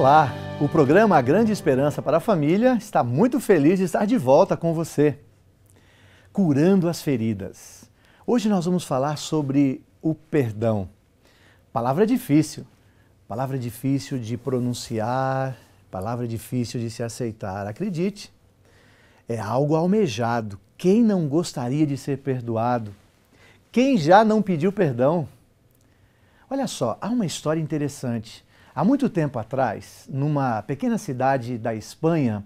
Olá! O programa A Grande Esperança para a Família está muito feliz de estar de volta com você. Curando as feridas. Hoje nós vamos falar sobre o perdão. Palavra difícil de pronunciar, palavra difícil de se aceitar. Acredite, é algo almejado. Quem não gostaria de ser perdoado? Quem já não pediu perdão? Olha só, há uma história interessante. Há muito tempo atrás, numa pequena cidade da Espanha,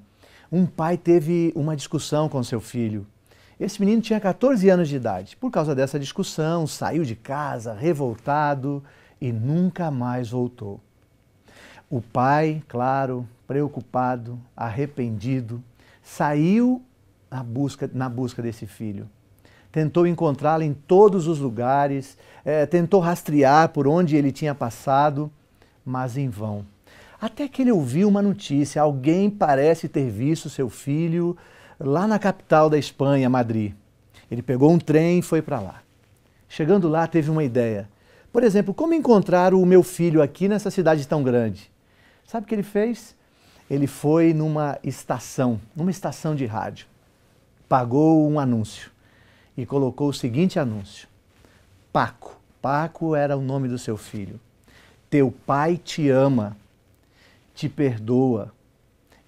um pai teve uma discussão com seu filho. Esse menino tinha 14 anos de idade. Por causa dessa discussão, saiu de casa revoltado e nunca mais voltou. O pai, claro, preocupado, arrependido, saiu na busca desse filho. Tentou encontrá-lo em todos os lugares, tentou rastrear por onde ele tinha passado, mas em vão. Até que ele ouviu uma notícia, alguém parece ter visto seu filho lá na capital da Espanha, Madrid. Ele pegou um trem e foi para lá. Chegando lá, teve uma ideia. Por exemplo, como encontrar o meu filho aqui nessa cidade tão grande? Sabe o que ele fez? Ele foi numa estação de rádio. Pagou um anúncio e colocou o seguinte anúncio. Paco era o nome do seu filho. Teu pai te ama, te perdoa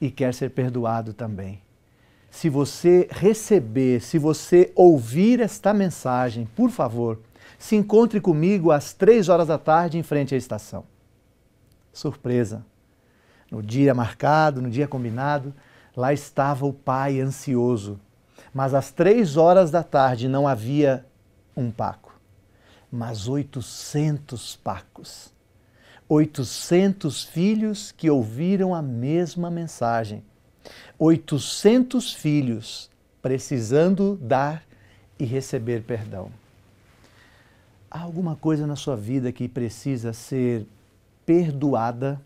e quer ser perdoado também. Se você receber, se você ouvir esta mensagem, por favor, se encontre comigo às 3 horas da tarde em frente à estação. Surpresa! No dia marcado, no dia combinado, lá estava o pai ansioso. Mas às 3 horas da tarde não havia um Paco, mas 800 Pacos. 800 filhos que ouviram a mesma mensagem. 800 filhos precisando dar e receber perdão. Há alguma coisa na sua vida que precisa ser perdoada?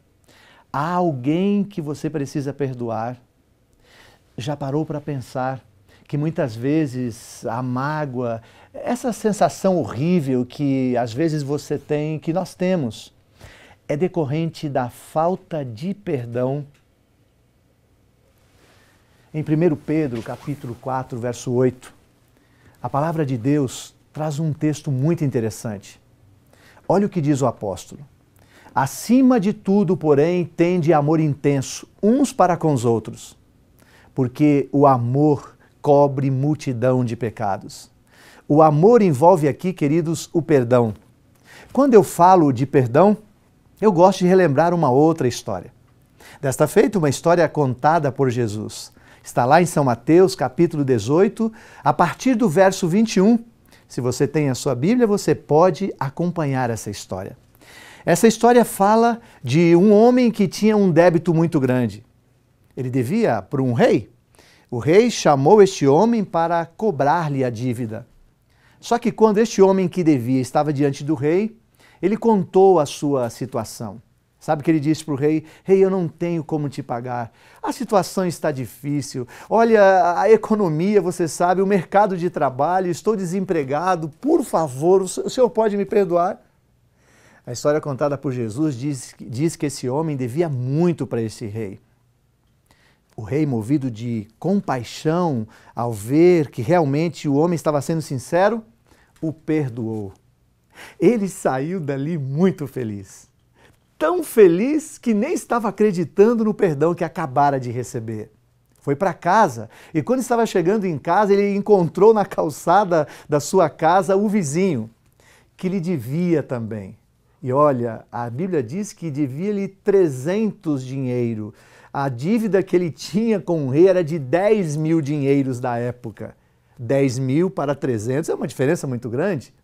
Há alguém que você precisa perdoar? Já parou para pensar que muitas vezes a mágoa, essa sensação horrível que às vezes você tem, que nós temos, é decorrente da falta de perdão? Em 1 Pedro, capítulo 4, verso 8, a palavra de Deus traz um texto muito interessante. Olha o que diz o apóstolo. Acima de tudo, porém, tende amor intenso, uns para com os outros, porque o amor cobre multidão de pecados. O amor envolve aqui, queridos, o perdão. Quando eu falo de perdão, eu gosto de relembrar uma outra história. Desta feita, uma história contada por Jesus. Está lá em São Mateus, capítulo 18, a partir do verso 21. Se você tem a sua Bíblia, você pode acompanhar essa história. Essa história fala de um homem que tinha um débito muito grande. Ele devia para um rei. O rei chamou este homem para cobrar-lhe a dívida. Só que quando este homem que devia estava diante do rei, ele contou a sua situação. Sabe o que ele disse para o rei? Rei, eu não tenho como te pagar. A situação está difícil. Olha, a economia, você sabe, o mercado de trabalho, estou desempregado. Por favor, o senhor pode me perdoar? A história contada por Jesus diz que esse homem devia muito para esse rei. O rei, movido de compaixão, ao ver que realmente o homem estava sendo sincero, o perdoou. Ele saiu dali muito feliz. Tão feliz que nem estava acreditando no perdão que acabara de receber. Foi para casa e quando estava chegando em casa, ele encontrou na calçada da sua casa o vizinho, que lhe devia também. E olha, a Bíblia diz que devia-lhe 300 dinheiro. A dívida que ele tinha com o rei era de 10 mil dinheiros da época. 10 mil para 300 é uma diferença muito grande.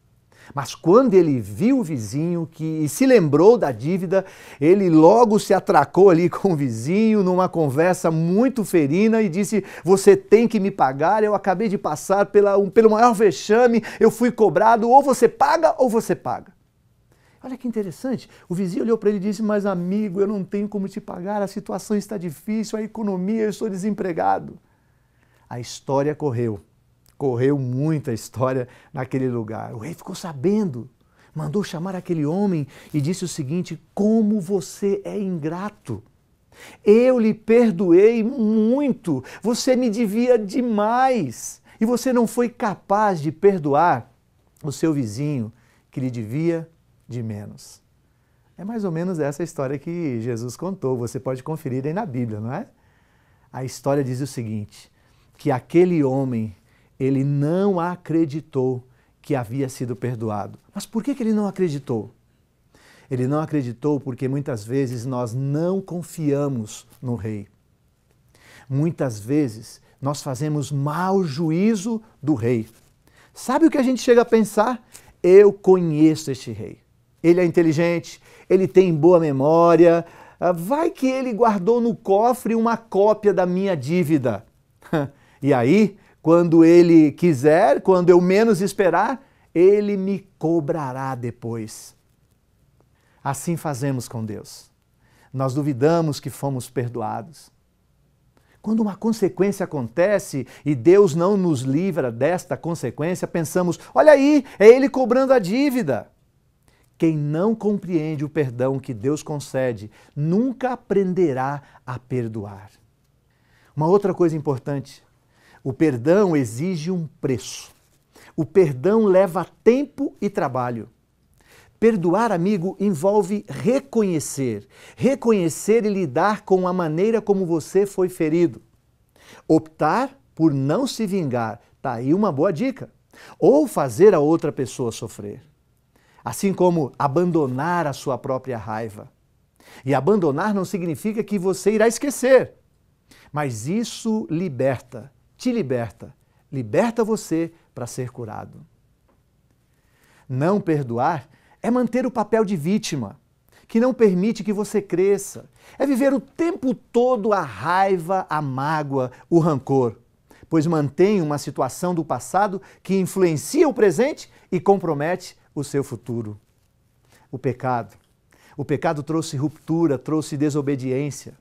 Mas quando ele viu o vizinho e se lembrou da dívida, ele logo se atracou ali com o vizinho numa conversa muito ferina e disse, você tem que me pagar, eu acabei de passar pelo maior vexame, eu fui cobrado, ou você paga ou você paga. Olha que interessante, o vizinho olhou para ele e disse, mas amigo, eu não tenho como te pagar, a situação está difícil, a economia, eu estou desempregado. A história correu muita história naquele lugar. O rei ficou sabendo, mandou chamar aquele homem e disse o seguinte, como você é ingrato. Eu lhe perdoei muito, você me devia demais e você não foi capaz de perdoar o seu vizinho que lhe devia de menos. É mais ou menos essa história que Jesus contou, você pode conferir aí na Bíblia, não é? A história diz o seguinte, que aquele homem, ele não acreditou que havia sido perdoado. Mas por que ele não acreditou? Ele não acreditou porque muitas vezes nós não confiamos no rei. Muitas vezes nós fazemos mau juízo do rei. Sabe o que a gente chega a pensar? Eu conheço este rei. Ele é inteligente, ele tem boa memória. Vai que ele guardou no cofre uma cópia da minha dívida. E aí, quando ele quiser, quando eu menos esperar, ele me cobrará depois. Assim fazemos com Deus. Nós duvidamos que fomos perdoados. Quando uma consequência acontece e Deus não nos livra desta consequência, pensamos, olha aí, é Ele cobrando a dívida. Quem não compreende o perdão que Deus concede, nunca aprenderá a perdoar. Uma outra coisa importante, o perdão exige um preço. O perdão leva tempo e trabalho. Perdoar, amigo, envolve reconhecer. Reconhecer e lidar com a maneira como você foi ferido. Optar por não se vingar, tá aí uma boa dica. Ou fazer a outra pessoa sofrer. Assim como abandonar a sua própria raiva. E abandonar não significa que você irá esquecer. Mas isso liberta, te liberta. Liberta você para ser curado. Não perdoar é manter o papel de vítima, que não permite que você cresça. É viver o tempo todo a raiva, a mágoa, o rancor, pois mantém uma situação do passado que influencia o presente e compromete o seu futuro. O pecado trouxe ruptura, trouxe desobediência,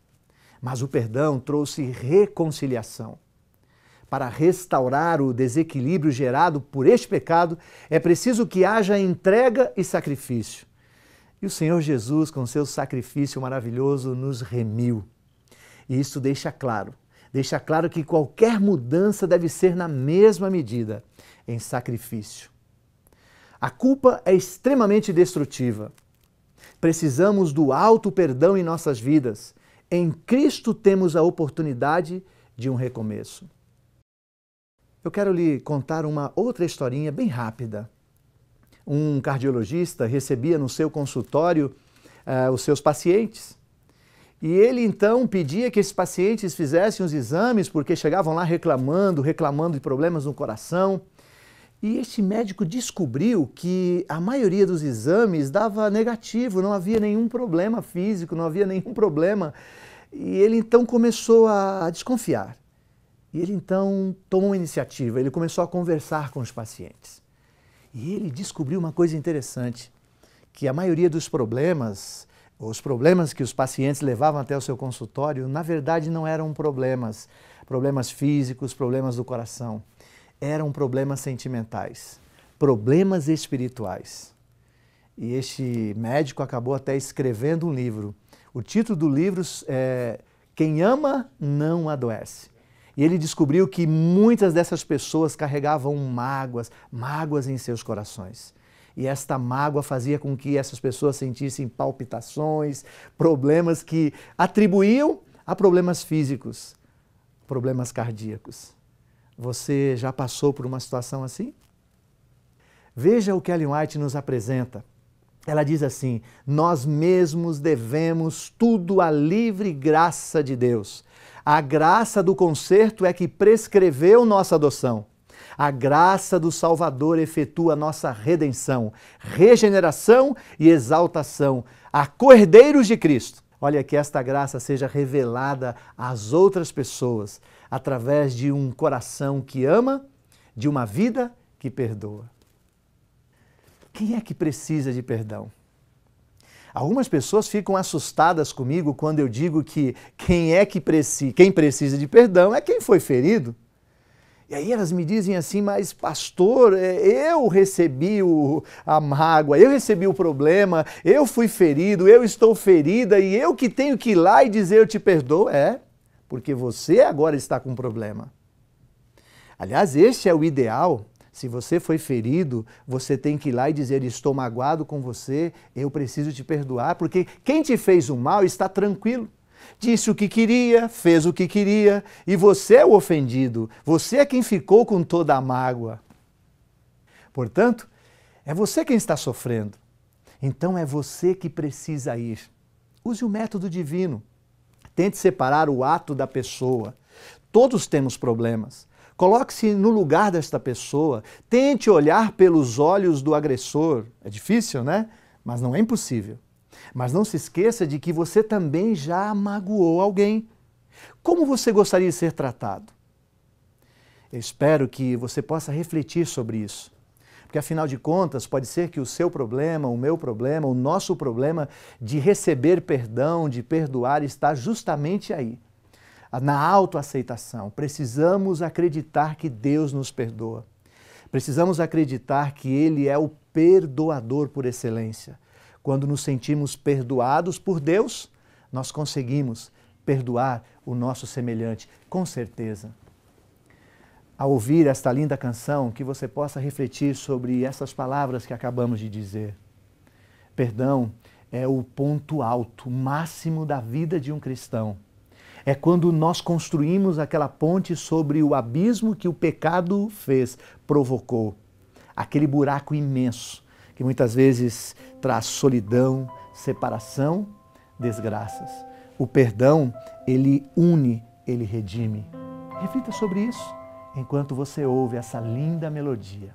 mas o perdão trouxe reconciliação. Para restaurar o desequilíbrio gerado por este pecado, é preciso que haja entrega e sacrifício. E o Senhor Jesus, com seu sacrifício maravilhoso, nos remiu. E isso deixa claro que qualquer mudança deve ser na mesma medida, em sacrifício. A culpa é extremamente destrutiva. Precisamos do alto perdão em nossas vidas. Em Cristo temos a oportunidade de um recomeço. Eu quero lhe contar uma outra historinha bem rápida. Um cardiologista recebia no seu consultório os seus pacientes. E ele então pedia que esses pacientes fizessem os exames porque chegavam lá reclamando de problemas no coração. E este médico descobriu que a maioria dos exames dava negativo, não havia nenhum problema físico, não havia nenhum problema. E ele então começou a desconfiar. E ele então tomou uma iniciativa, ele começou a conversar com os pacientes. E ele descobriu uma coisa interessante, que a maioria dos problemas, os problemas que os pacientes levavam até o seu consultório, na verdade não eram problemas físicos, problemas do coração. Eram problemas sentimentais, problemas espirituais. E este médico acabou até escrevendo um livro. O título do livro é Quem Ama Não Adoece. E ele descobriu que muitas dessas pessoas carregavam mágoas em seus corações. E esta mágoa fazia com que essas pessoas sentissem palpitações, problemas que atribuíam a problemas físicos, problemas cardíacos. Você já passou por uma situação assim? Veja o que Ellen White nos apresenta. Ela diz assim, nós mesmos devemos tudo à livre graça de Deus. A graça do conserto é que prescreveu nossa adoção. A graça do Salvador efetua nossa redenção, regeneração e exaltação a cordeiros de Cristo. Olha, que esta graça seja revelada às outras pessoas através de um coração que ama, de uma vida que perdoa. Quem é que precisa de perdão? Algumas pessoas ficam assustadas comigo quando eu digo que quem precisa de perdão é quem foi ferido. E aí elas me dizem assim, mas pastor, eu recebi a mágoa, eu recebi o problema, eu fui ferido, eu estou ferida e eu que tenho que ir lá e dizer eu te perdoo? É, porque você agora está com um problema. Aliás, este é o ideal. Se você foi ferido, você tem que ir lá e dizer estou magoado com você, eu preciso te perdoar, porque quem te fez o mal está tranquilo. Disse o que queria, fez o que queria, e você é o ofendido, você é quem ficou com toda a mágoa. Portanto, é você quem está sofrendo. Então é você que precisa ir. Use o método divino. Tente separar o ato da pessoa. Todos temos problemas. Coloque-se no lugar desta pessoa. Tente olhar pelos olhos do agressor. É difícil, né? Mas não é impossível. Mas não se esqueça de que você também já magoou alguém. Como você gostaria de ser tratado? Eu espero que você possa refletir sobre isso. Porque, afinal de contas, pode ser que o seu problema, o meu problema, o nosso problema de receber perdão, de perdoar, está justamente aí, na autoaceitação. Precisamos acreditar que Deus nos perdoa. Precisamos acreditar que Ele é o perdoador por excelência. Quando nos sentimos perdoados por Deus, nós conseguimos perdoar o nosso semelhante, com certeza. Ao ouvir esta linda canção, que você possa refletir sobre essas palavras que acabamos de dizer. Perdão é o ponto alto, máximo da vida de um cristão. É quando nós construímos aquela ponte sobre o abismo que o pecado fez, provocou. Aquele buraco imenso que muitas vezes traz solidão, separação, desgraças. O perdão, ele une, ele redime. Reflita sobre isso enquanto você ouve essa linda melodia.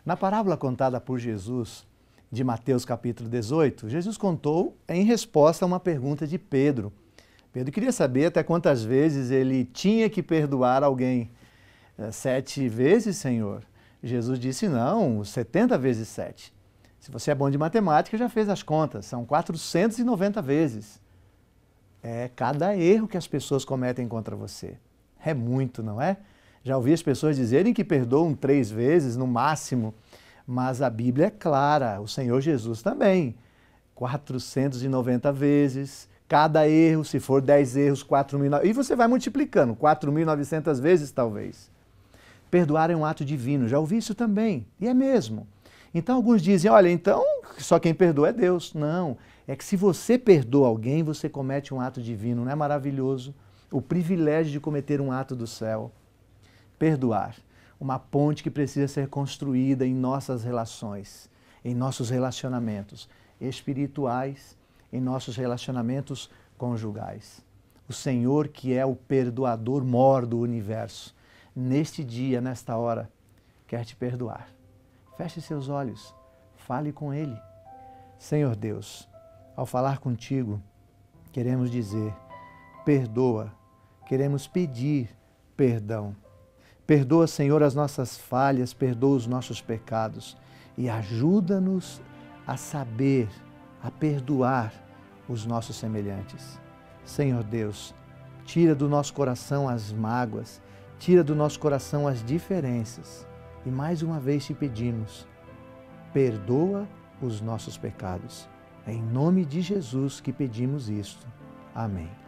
Na parábola contada por Jesus, de Mateus capítulo 18, Jesus contou em resposta a uma pergunta de Pedro. Pedro queria saber até quantas vezes ele tinha que perdoar alguém. 7 vezes, Senhor? Jesus disse não, 70 vezes 7. Se você é bom de matemática, já fez as contas, são 490 vezes. É cada erro que as pessoas cometem contra você. É muito, não é? Já ouvi as pessoas dizerem que perdoam 3 vezes no máximo, mas a Bíblia é clara, o Senhor Jesus também. 490 vezes, cada erro, se for 10 erros, 4.000... E você vai multiplicando, 4.900 vezes talvez. Perdoar é um ato divino, já ouvi isso também, e é mesmo. Então alguns dizem, olha, então só quem perdoa é Deus. Não, é que se você perdoa alguém, você comete um ato divino, não é maravilhoso? O privilégio de cometer um ato do céu. Perdoar, uma ponte que precisa ser construída em nossas relações, em nossos relacionamentos espirituais, em nossos relacionamentos conjugais. O Senhor, que é o perdoador mor do universo, neste dia, nesta hora, quer te perdoar. Feche seus olhos, fale com Ele. Senhor Deus, ao falar contigo, queremos dizer, perdoa, queremos pedir perdão. Perdoa, Senhor, as nossas falhas, perdoa os nossos pecados e ajuda-nos a saber, a perdoar os nossos semelhantes. Senhor Deus, tira do nosso coração as mágoas, tira do nosso coração as diferenças. E mais uma vez te pedimos, perdoa os nossos pecados. É em nome de Jesus que pedimos isto. Amém.